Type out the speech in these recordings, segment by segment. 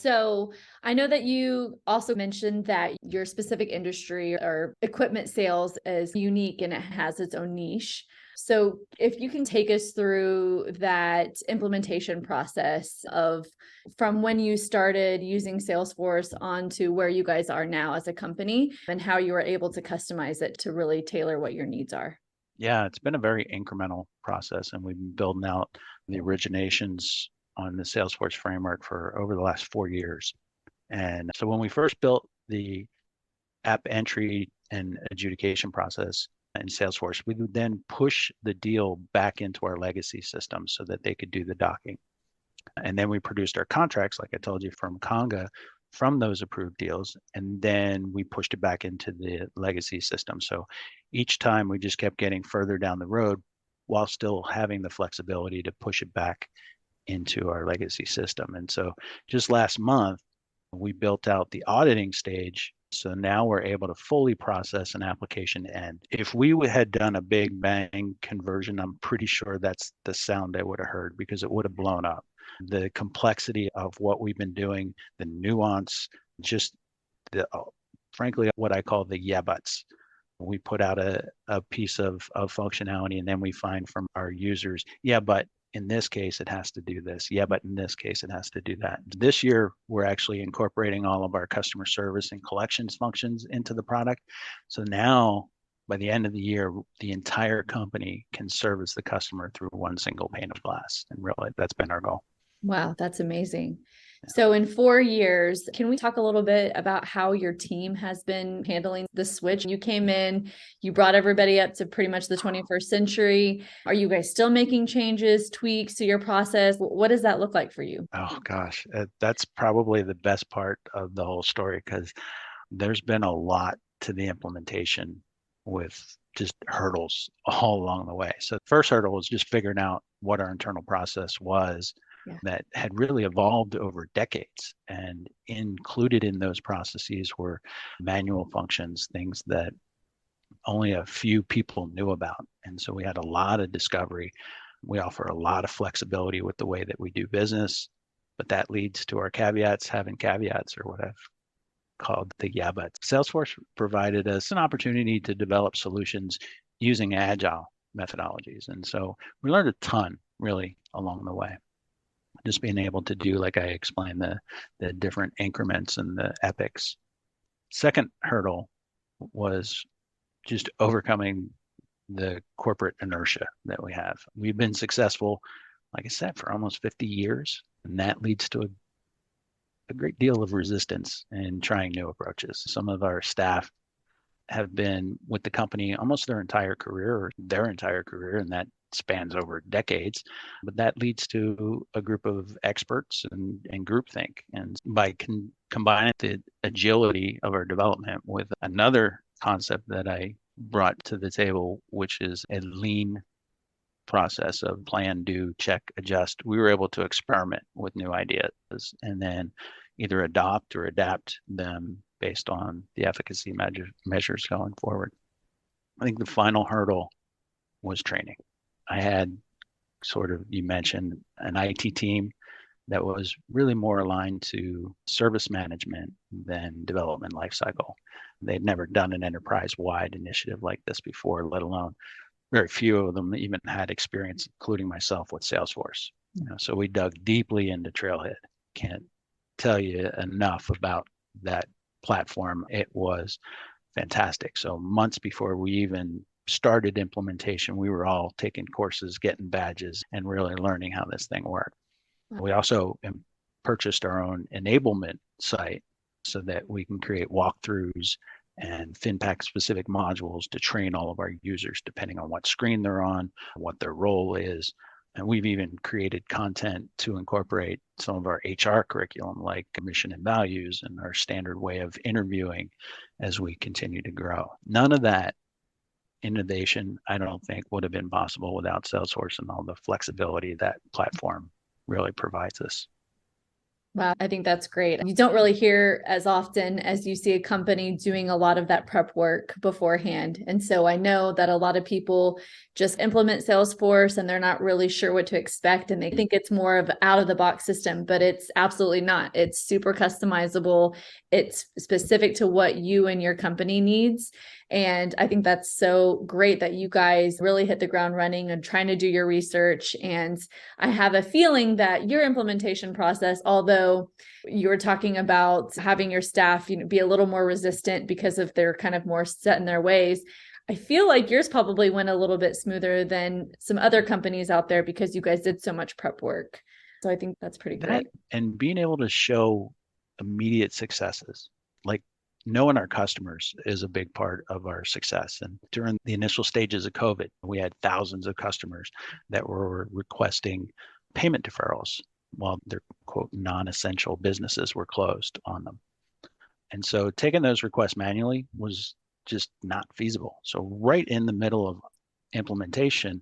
So I know that you also mentioned that your specific industry or equipment sales is unique and it has its own niche. So if you can take us through that implementation process of from when you started using Salesforce on to where you guys are now as a company and how you were able to customize it to really tailor what your needs are. Yeah, it's been a very incremental process, and we've been building out the originations on the Salesforce framework for over the last 4 years. And so when we first built the app entry and adjudication process in Salesforce, we would then push the deal back into our legacy system so that they could do the docking. And then we produced our contracts, like I told you, from Conga from those approved deals. And then we pushed it back into the legacy system. So each time we just kept getting further down the road while still having the flexibility to push it back into our legacy system. And so just last month, we built out the auditing stage. So now we're able to fully process an application end. If we had done a big bang conversion, I'm pretty sure that's the sound I would have heard because it would have blown up. The complexity of what we've been doing, the nuance, just the frankly, what I call the yeah buts. We put out a piece of functionality and then we find from our users, yeah, but in this case, it has to do this. Yeah, but in this case, it has to do that. This year, we're actually incorporating all of our customer service and collections functions into the product. So now, by the end of the year, the entire company can service the customer through one single pane of glass. And really, that's been our goal. Wow, that's amazing. So in 4 years, can we talk a little bit about how your team has been handling the switch? You came in, you brought everybody up to pretty much the 21st century. Are you guys still making changes, tweaks to your process? What does that look like for you? Oh gosh, that's probably the best part of the whole story because there's been a lot to the implementation with just hurdles all along the way. So the first hurdle was just figuring out what our internal process was Yeah. that had really evolved over decades. And included in those processes were manual functions, things that only a few people knew about. And so we had a lot of discovery. We offer a lot of flexibility with the way that we do business, but that leads to our caveats having caveats, or what I've called the yeah buts. Salesforce provided us an opportunity to develop solutions using agile methodologies. And so we learned a ton really along the way. Just being able to do, like I explained, the different increments and the epics. Second hurdle was just overcoming the corporate inertia that we have. We've been successful, like I said, for almost 50 years, and that leads to a great deal of resistance in trying new approaches. Some of our staff have been with the company almost their entire career, or their entire career, and that spans over decades. But that leads to a group of experts and groupthink. And by combining the agility of our development with another concept that I brought to the table, which is a lean process of plan, do, check, adjust, we were able to experiment with new ideas and then either adopt or adapt them based on the efficacy measures going forward. I think the final hurdle was training. I had sort of, you mentioned, an IT team that was really more aligned to service management than development lifecycle. They'd never done an enterprise-wide initiative like this before, let alone very few of them even had experience, including myself, with Salesforce. So we dug deeply into Trailhead. Can't tell you enough about that platform. It was fantastic. So months before we even started implementation, we were all taking courses, getting badges, and really learning how this thing worked. We also purchased our own enablement site so that we can create walkthroughs and FinPack specific modules to train all of our users depending on what screen they're on, what their role is. And we've even created content to incorporate some of our HR curriculum, like mission and values and our standard way of interviewing as we continue to grow. None of that innovation, I don't think, would have been possible without Salesforce and all the flexibility that platform really provides us. Wow, I think that's great. You don't really hear as often as you see a company doing a lot of that prep work beforehand. And so I know that a lot of people just implement Salesforce and they're not really sure what to expect. And they think it's more of out of the box system, but it's absolutely not. It's super customizable. It's specific to what you and your company needs. And I think that's so great that you guys really hit the ground running and trying to do your research. And I have a feeling that your implementation process, although you were talking about having your staff, be a little more resistant because of they're kind of more set in their ways, I feel like yours probably went a little bit smoother than some other companies out there because you guys did so much prep work. So I think that's pretty That great. and being able to show immediate successes, like knowing our customers is a big part of our success. And during the initial stages of COVID, we had thousands of customers that were requesting payment deferrals while their quote non-essential businesses were closed on them. And so taking those requests manually was just not feasible. So right in the middle of implementation,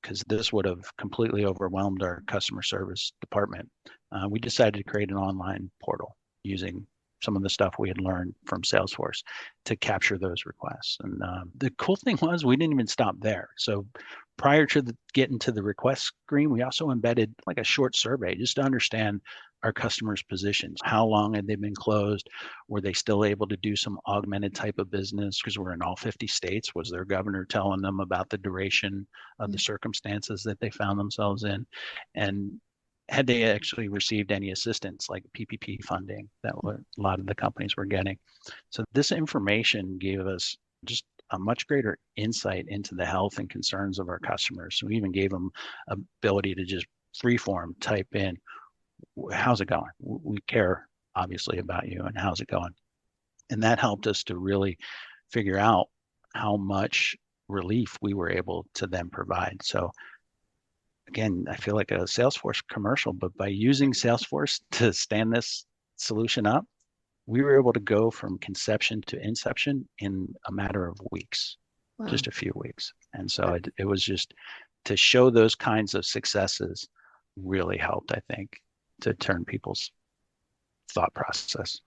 because this would have completely overwhelmed our customer service department, we decided to create an online portal using some of the stuff we had learned from Salesforce to capture those requests. And the cool thing was we didn't even stop there. So prior to getting to the request screen, we also embedded like a short survey just to understand our customers' positions. How long had they been closed? Were they still able to do some augmented type of business? Because we're in all 50 states. Was their governor telling them about the duration of the circumstances that they found themselves in? And had they actually received any assistance like PPP funding that a lot of the companies were getting. So this information gave us just a much greater insight into the health and concerns of our customers. So we even gave them ability to just freeform type in, how's it going? We care obviously about you and how's it going? And that helped us to really figure out how much relief we were able to then provide. So again, I feel like a Salesforce commercial, but by using Salesforce to stand this solution up, we were able to go from conception to inception in a matter of weeks, Wow. just a few weeks. And so it was just to show those kinds of successes really helped, I think, to turn people's thought process.